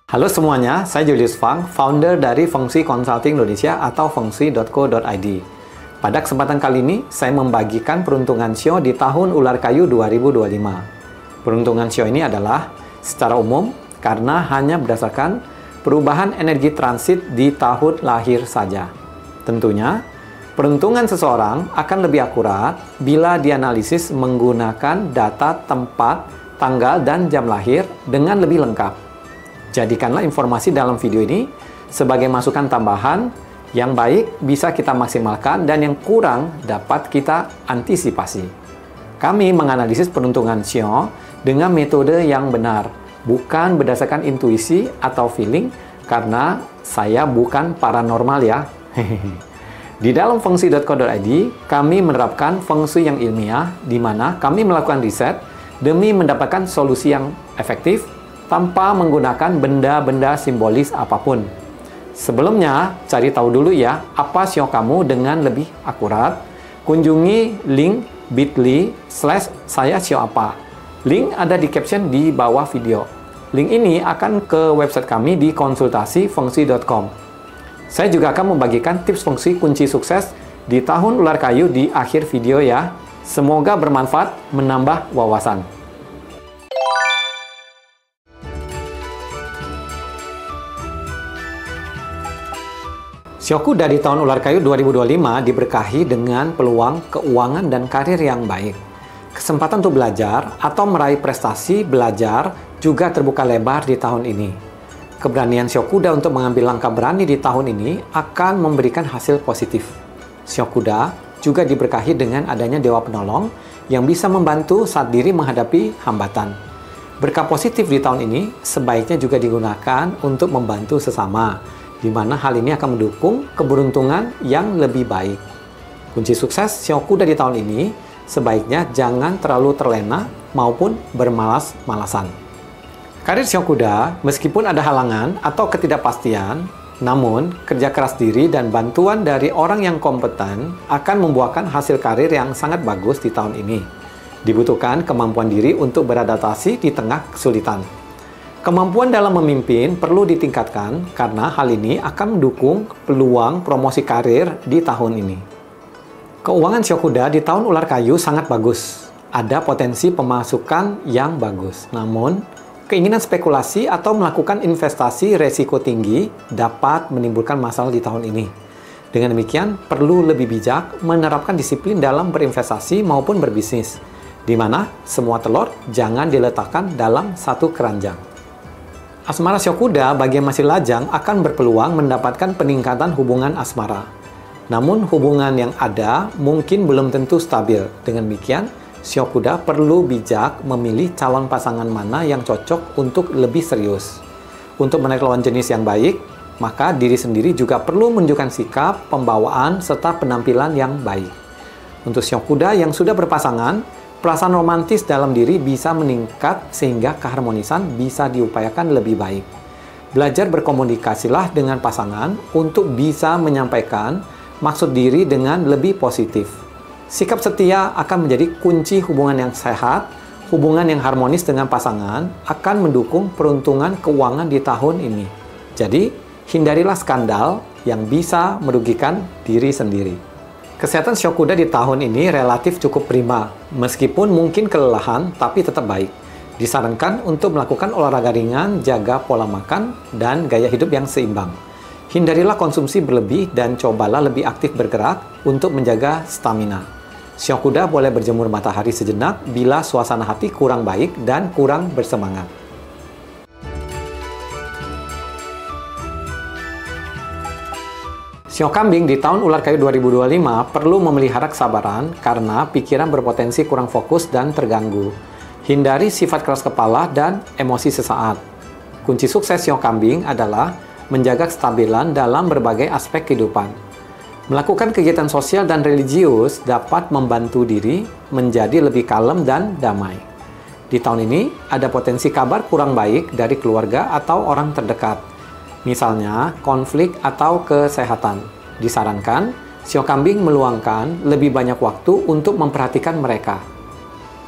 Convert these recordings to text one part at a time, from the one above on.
Halo semuanya, saya Julius Fang, founder dari Fengsi Consulting Indonesia atau fengsi.co.id. Pada kesempatan kali ini, saya membagikan peruntungan Shio di tahun Ular Kayu 2025. Peruntungan Shio ini adalah secara umum karena hanya berdasarkan perubahan energi transit di tahun lahir saja. Tentunya, peruntungan seseorang akan lebih akurat bila dianalisis menggunakan data tempat, tanggal, dan jam lahir dengan lebih lengkap. Jadikanlah informasi dalam video ini sebagai masukan tambahan yang baik bisa kita maksimalkan dan yang kurang dapat kita antisipasi. Kami menganalisis peruntungan Shio dengan metode yang benar, bukan berdasarkan intuisi atau feeling, karena saya bukan paranormal ya. Di dalam fengsi.co.id, kami menerapkan fengsi yang ilmiah, di mana kami melakukan riset demi mendapatkan solusi yang efektif tanpa menggunakan benda-benda simbolis apapun. Sebelumnya, cari tahu dulu ya apa Shio kamu dengan lebih akurat. Kunjungi link bit.ly/saya Shio apa. Link ada di caption di bawah video. Link ini akan ke website kami di konsultasifengsi.com. Saya juga akan membagikan tips fengsi kunci sukses di tahun Ular Kayu di akhir video ya. Semoga bermanfaat, menambah wawasan. Shio Kuda di tahun Ular Kayu 2025 diberkahi dengan peluang keuangan dan karir yang baik. Kesempatan untuk belajar atau meraih prestasi belajar juga terbuka lebar di tahun ini. Keberanian Shio Kuda untuk mengambil langkah berani di tahun ini akan memberikan hasil positif. Shio Kuda juga diberkahi dengan adanya Dewa Penolong yang bisa membantu saat diri menghadapi hambatan. Berkah positif di tahun ini sebaiknya juga digunakan untuk membantu sesama, di mana hal ini akan mendukung keberuntungan yang lebih baik. Kunci sukses Shio Kuda di tahun ini sebaiknya jangan terlalu terlena maupun bermalas-malasan. Karir Shio Kuda, meskipun ada halangan atau ketidakpastian, namun kerja keras diri dan bantuan dari orang yang kompeten akan membuahkan hasil karir yang sangat bagus di tahun ini. Dibutuhkan kemampuan diri untuk beradaptasi di tengah kesulitan. Kemampuan dalam memimpin perlu ditingkatkan karena hal ini akan mendukung peluang promosi karir di tahun ini. Keuangan Shio Kuda di tahun Ular Kayu sangat bagus. Ada potensi pemasukan yang bagus. Namun, keinginan spekulasi atau melakukan investasi resiko tinggi dapat menimbulkan masalah di tahun ini. Dengan demikian, perlu lebih bijak menerapkan disiplin dalam berinvestasi maupun berbisnis, di mana semua telur jangan diletakkan dalam satu keranjang. Asmara Shio Kuda bagi yang masih lajang akan berpeluang mendapatkan peningkatan hubungan asmara. Namun hubungan yang ada mungkin belum tentu stabil. Dengan demikian, Shio Kuda perlu bijak memilih calon pasangan mana yang cocok untuk lebih serius. Untuk menarik lawan jenis yang baik, maka diri sendiri juga perlu menunjukkan sikap, pembawaan, serta penampilan yang baik. Untuk Shio Kuda yang sudah berpasangan, perasaan romantis dalam diri bisa meningkat sehingga keharmonisan bisa diupayakan lebih baik. Belajar berkomunikasilah dengan pasangan untuk bisa menyampaikan maksud diri dengan lebih positif. Sikap setia akan menjadi kunci hubungan yang sehat. Hubungan yang harmonis dengan pasangan akan mendukung peruntungan keuangan di tahun ini. Jadi, hindarilah skandal yang bisa merugikan diri sendiri. Kesehatan Shio Kuda di tahun ini relatif cukup prima, meskipun mungkin kelelahan tapi tetap baik. Disarankan untuk melakukan olahraga ringan, jaga pola makan, dan gaya hidup yang seimbang. Hindarilah konsumsi berlebih dan cobalah lebih aktif bergerak untuk menjaga stamina. Shio Kuda boleh berjemur matahari sejenak bila suasana hati kurang baik dan kurang bersemangat. Shio Kambing di tahun Ular Kayu 2025 perlu memelihara kesabaran karena pikiran berpotensi kurang fokus dan terganggu. Hindari sifat keras kepala dan emosi sesaat. Kunci sukses Shio Kambing adalah menjaga kestabilan dalam berbagai aspek kehidupan. Melakukan kegiatan sosial dan religius dapat membantu diri menjadi lebih kalem dan damai. Di tahun ini, ada potensi kabar kurang baik dari keluarga atau orang terdekat. Misalnya, konflik atau kesehatan. Disarankan, Shio Kambing meluangkan lebih banyak waktu untuk memperhatikan mereka.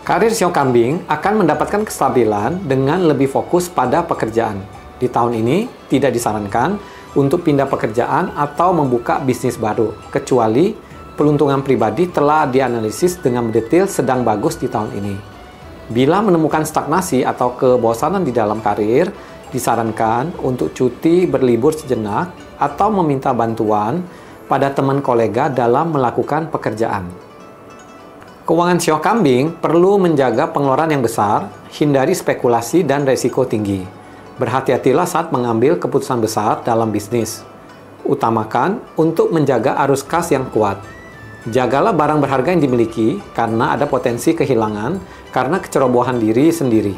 Karir Shio Kambing akan mendapatkan kestabilan dengan lebih fokus pada pekerjaan. Di tahun ini tidak disarankan untuk pindah pekerjaan atau membuka bisnis baru, kecuali peruntungan pribadi telah dianalisis dengan mendetail sedang bagus di tahun ini. Bila menemukan stagnasi atau kebosanan di dalam karir, disarankan untuk cuti berlibur sejenak atau meminta bantuan pada teman kolega dalam melakukan pekerjaan. Keuangan shio kambing perlu menjaga pengeluaran yang besar, hindari spekulasi dan resiko tinggi. Berhati-hatilah saat mengambil keputusan besar dalam bisnis. Utamakan untuk menjaga arus kas yang kuat. Jagalah barang berharga yang dimiliki karena ada potensi kehilangan karena kecerobohan diri sendiri.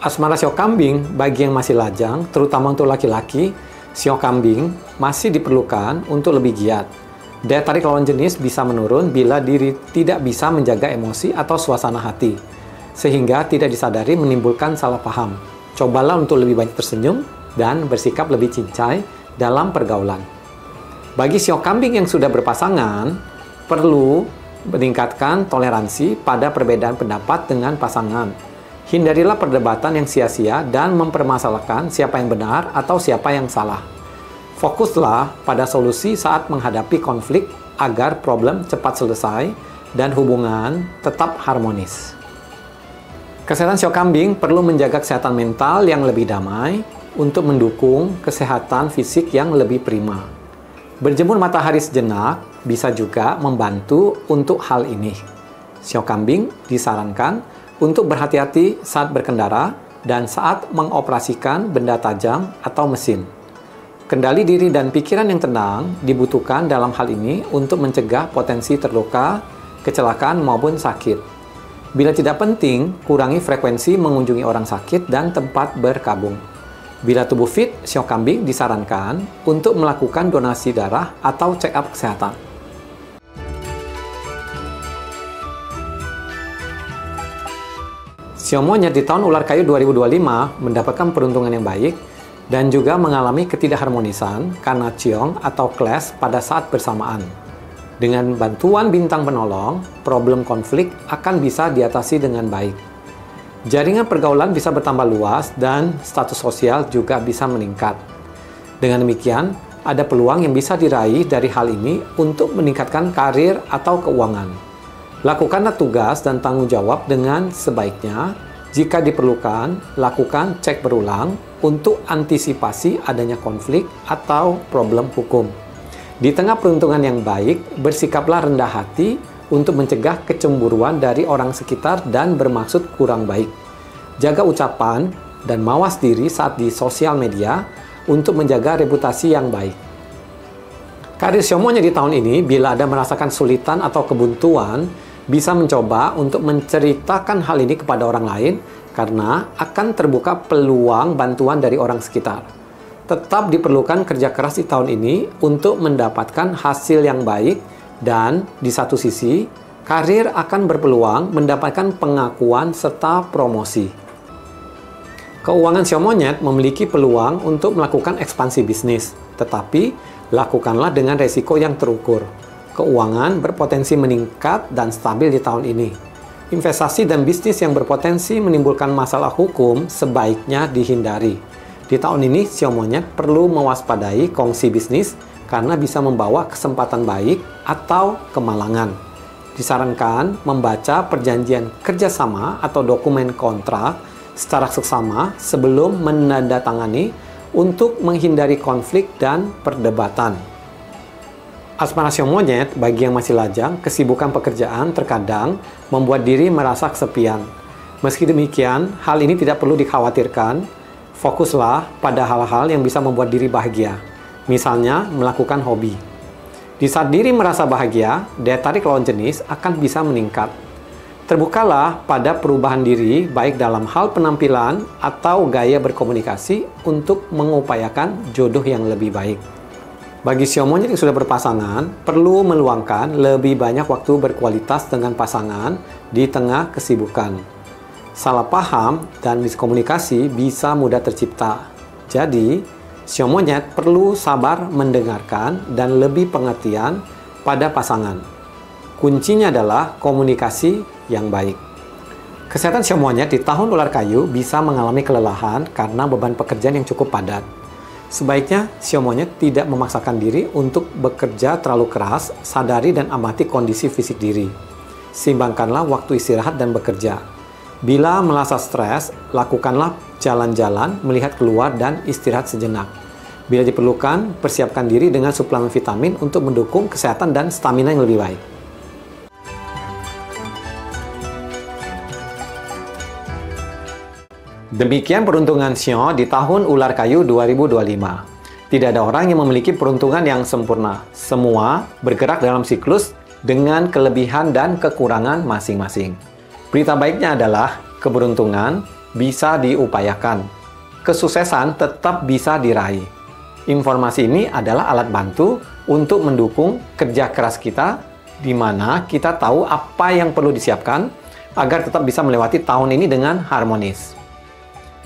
Asmara shio kambing bagi yang masih lajang, terutama untuk laki-laki, shio kambing masih diperlukan untuk lebih giat. Daya tarik lawan jenis bisa menurun bila diri tidak bisa menjaga emosi atau suasana hati, sehingga tidak disadari menimbulkan salah paham. Cobalah untuk lebih banyak tersenyum dan bersikap lebih cincai dalam pergaulan. Bagi shio kambing yang sudah berpasangan, perlu meningkatkan toleransi pada perbedaan pendapat dengan pasangan. Hindarilah perdebatan yang sia-sia dan mempermasalahkan siapa yang benar atau siapa yang salah. Fokuslah pada solusi saat menghadapi konflik agar problem cepat selesai dan hubungan tetap harmonis. Kesehatan shio kambing perlu menjaga kesehatan mental yang lebih damai untuk mendukung kesehatan fisik yang lebih prima. Berjemur matahari sejenak bisa juga membantu untuk hal ini. Shio kambing disarankan untuk berhati-hati saat berkendara dan saat mengoperasikan benda tajam atau mesin. Kendali diri dan pikiran yang tenang dibutuhkan dalam hal ini untuk mencegah potensi terluka, kecelakaan maupun sakit. Bila tidak penting, kurangi frekuensi mengunjungi orang sakit dan tempat berkabung. Bila tubuh fit, shio kambing disarankan untuk melakukan donasi darah atau check-up kesehatan. Shio monyet di tahun ular kayu 2025 mendapatkan peruntungan yang baik dan juga mengalami ketidakharmonisan karena ciong atau clash pada saat bersamaan. Dengan bantuan bintang penolong, problem konflik akan bisa diatasi dengan baik. Jaringan pergaulan bisa bertambah luas dan status sosial juga bisa meningkat. Dengan demikian, ada peluang yang bisa diraih dari hal ini untuk meningkatkan karir atau keuangan. Lakukanlah tugas dan tanggung jawab dengan sebaiknya. Jika diperlukan, lakukan cek berulang untuk antisipasi adanya konflik atau problem hukum. Di tengah peruntungan yang baik, bersikaplah rendah hati untuk mencegah kecemburuan dari orang sekitar dan bermaksud kurang baik. Jaga ucapan dan mawas diri saat di sosial media untuk menjaga reputasi yang baik. Karir shio monyet di tahun ini, bila ada merasakan kesulitan atau kebuntuan, bisa mencoba untuk menceritakan hal ini kepada orang lain karena akan terbuka peluang bantuan dari orang sekitar. Tetap diperlukan kerja keras di tahun ini untuk mendapatkan hasil yang baik. Dan di satu sisi, karir akan berpeluang mendapatkan pengakuan serta promosi. Keuangan shio monyet memiliki peluang untuk melakukan ekspansi bisnis, tetapi lakukanlah dengan resiko yang terukur. Keuangan berpotensi meningkat dan stabil di tahun ini. Investasi dan bisnis yang berpotensi menimbulkan masalah hukum sebaiknya dihindari. Di tahun ini, shio monyet perlu mewaspadai kongsi bisnis karena bisa membawa kesempatan baik atau kemalangan. Disarankan membaca perjanjian kerjasama atau dokumen kontrak secara seksama sebelum menandatangani untuk menghindari konflik dan perdebatan. Asmara shio monyet bagi yang masih lajang, kesibukan pekerjaan terkadang membuat diri merasa kesepian. Meski demikian, hal ini tidak perlu dikhawatirkan. Fokuslah pada hal-hal yang bisa membuat diri bahagia. Misalnya, melakukan hobi. Di saat diri merasa bahagia, daya tarik lawan jenis akan bisa meningkat. Terbukalah pada perubahan diri, baik dalam hal penampilan atau gaya berkomunikasi untuk mengupayakan jodoh yang lebih baik. Bagi shio monyet yang sudah berpasangan, perlu meluangkan lebih banyak waktu berkualitas dengan pasangan di tengah kesibukan. Salah paham dan miskomunikasi bisa mudah tercipta. Jadi, shio monyet perlu sabar mendengarkan dan lebih pengertian pada pasangan. Kuncinya adalah komunikasi yang baik. Kesehatan sio monyet di tahun ular kayu bisa mengalami kelelahan karena beban pekerjaan yang cukup padat. Sebaiknya sio monyet tidak memaksakan diri untuk bekerja terlalu keras, sadari dan amati kondisi fisik diri. Seimbangkanlah waktu istirahat dan bekerja. Bila merasa stres, lakukanlah jalan-jalan, melihat keluar dan istirahat sejenak. Bila diperlukan, persiapkan diri dengan suplemen vitamin untuk mendukung kesehatan dan stamina yang lebih baik. Demikian peruntungan sio di tahun ular kayu 2025. Tidak ada orang yang memiliki peruntungan yang sempurna. Semua bergerak dalam siklus dengan kelebihan dan kekurangan masing-masing. Berita baiknya adalah keberuntungan bisa diupayakan. Kesuksesan tetap bisa diraih. Informasi ini adalah alat bantu untuk mendukung kerja keras kita, di mana kita tahu apa yang perlu disiapkan agar tetap bisa melewati tahun ini dengan harmonis.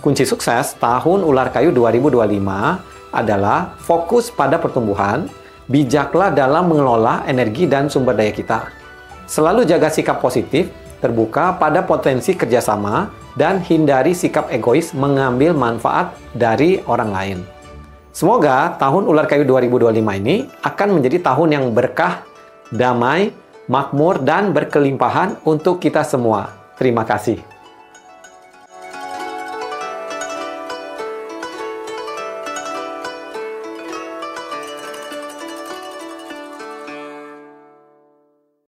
Kunci sukses tahun ular kayu 2025 adalah fokus pada pertumbuhan, bijaklah dalam mengelola energi dan sumber daya kita. Selalu jaga sikap positif, terbuka pada potensi kerjasama, dan hindari sikap egois mengambil manfaat dari orang lain. Semoga tahun ular kayu 2025 ini akan menjadi tahun yang berkah, damai, makmur, dan berkelimpahan untuk kita semua. Terima kasih.